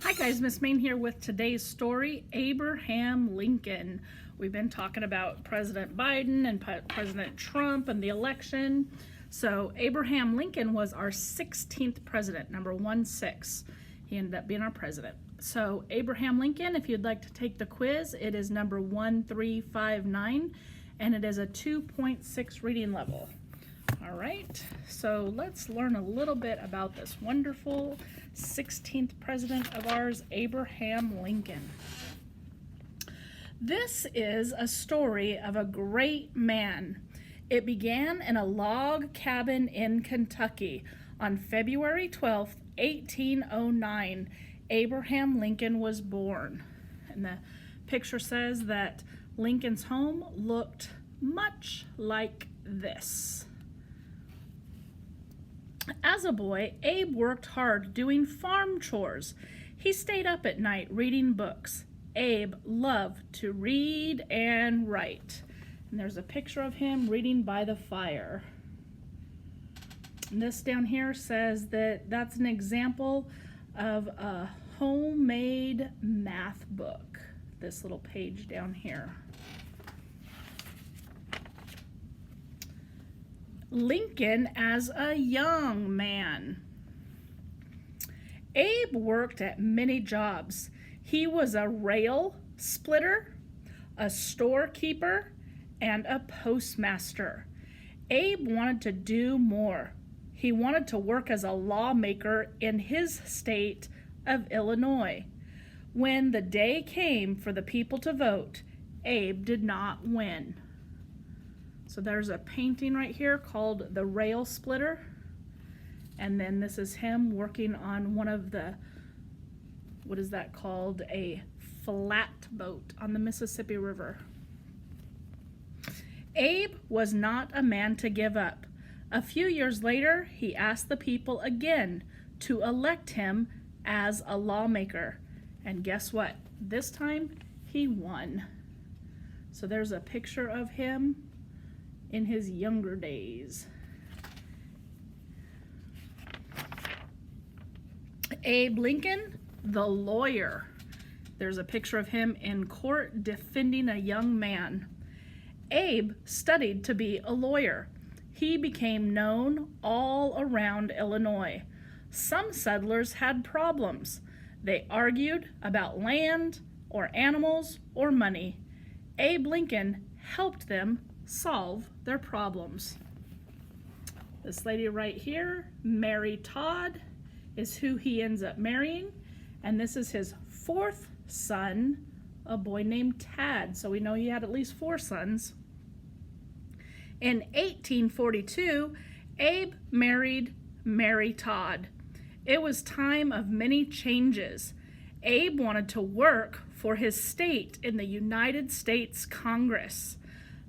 Hi guys, Miss Main here with today's story, Abraham Lincoln. We've been talking about President Biden and President Trump and the election. So Abraham Lincoln was our 16th president, number 16. He ended up being our president. So Abraham Lincoln, if you'd like to take the quiz, it is number 1359 and it is a 2.6 reading level. All right, so let's learn a little bit about this wonderful 16th president of ours, Abraham Lincoln. This is a story of a great man. It began in a log cabin in Kentucky on February 12th, 1809. Abraham Lincoln was born. And the picture says that Lincoln's home looked much like this. As a boy, Abe worked hard doing farm chores. He stayed up at night reading books. Abe loved to read and write. And there's a picture of him reading by the fire. And this down here says that that's an example of a homemade math book. This little page down here. Lincoln as a young man. Abe worked at many jobs. He was a rail splitter, a storekeeper, and a postmaster. Abe wanted to do more. He wanted to work as a lawmaker in his state of Illinois. When the day came for the people to vote, Abe did not win. So there's a painting right here called The Rail Splitter. And then this is him working on one of the, what is that called? A flatboat on the Mississippi River. Abe was not a man to give up. A few years later, he asked the people again to elect him as a lawmaker. And guess what? This time, he won. So there's a picture of him in his younger days. Abe Lincoln, the lawyer. There's a picture of him in court defending a young man. Abe studied to be a lawyer. He became known all around Illinois. Some settlers had problems. They argued about land or animals or money. Abe Lincoln helped them solve their problems. This lady right here, Mary Todd, is who he ends up marrying, and this is his fourth son, a boy named Tad, so we know he had at least 4 sons. In 1842, Abe married Mary Todd. It was time of many changes. Abe wanted to work for his state in the United States Congress.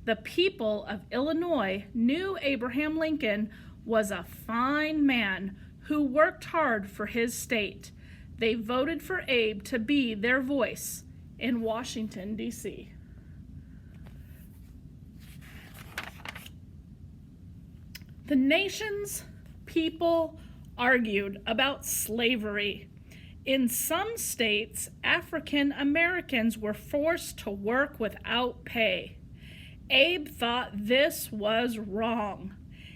The people of Illinois knew Abraham Lincoln was a fine man who worked hard for his state. They voted for Abe to be their voice in Washington, D.C. The nation's people argued about slavery. In some states, African Americans were forced to work without pay. Abe thought this was wrong.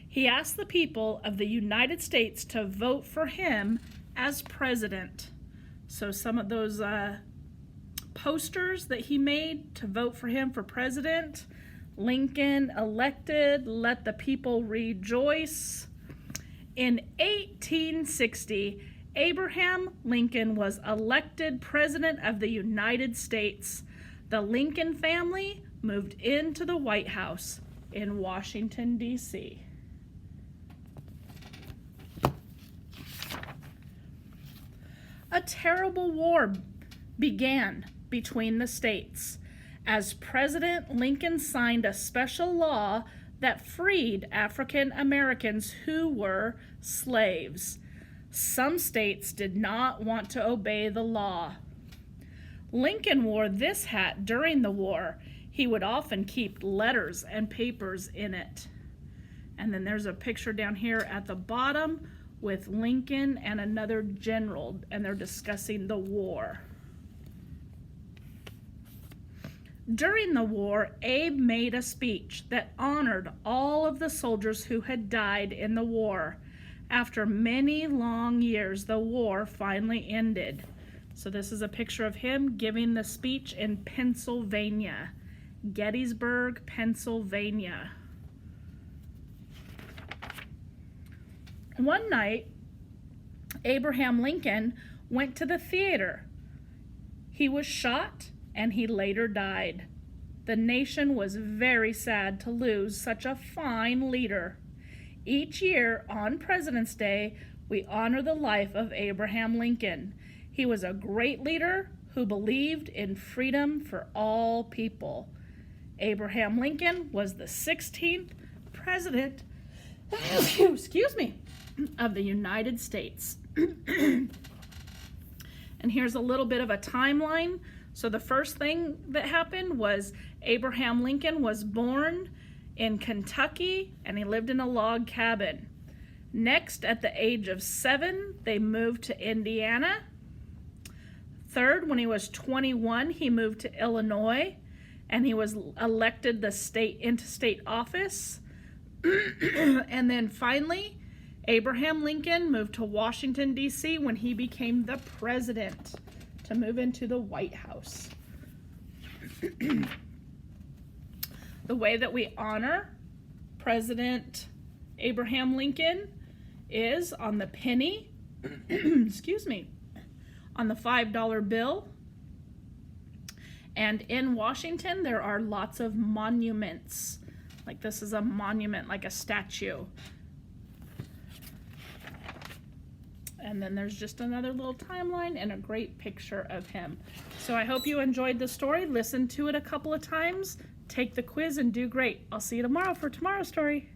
He asked the people of the United States to vote for him as president. So some of those posters that he made to vote for him for president, Lincoln elected, let the people rejoice. In 1860, Abraham Lincoln was elected president of the United States. The Lincoln family moved into the White House in Washington, D.C. A terrible war began between the states as President Lincoln signed a special law that freed African Americans who were slaves. Some states did not want to obey the law. Lincoln wore this hat during the war. He would often keep letters and papers in it. And then there's a picture down here at the bottom with Lincoln and another general, and they're discussing the war. During the war, Abe made a speech that honored all of the soldiers who had died in the war. After many long years, the war finally ended. So this is a picture of him giving the speech in Pennsylvania, Gettysburg, Pennsylvania. One night, Abraham Lincoln went to the theater. He was shot and he later died. The nation was very sad to lose such a fine leader. Each year on President's Day, we honor the life of Abraham Lincoln. He was a great leader who believed in freedom for all people. Abraham Lincoln was the 16th president, excuse me, of the United States. And here's a little bit of a timeline. So the first thing that happened was Abraham Lincoln was born in Kentucky, and he lived in a log cabin. Next, at the age of 7, they moved to Indiana. Third, when he was 21, he moved to Illinois, and he was elected into state office. And then finally, Abraham Lincoln moved to Washington, D.C. when he became the president to move into the White House. The way that we honor President Abraham Lincoln is on the penny, excuse me, on the $5 bill. And in Washington, there are lots of monuments. Like this is a monument, like a statue. And then there's just another little timeline and a great picture of him. So I hope you enjoyed the story. Listen to it a couple of times. Take the quiz and do great. I'll see you tomorrow for tomorrow's story.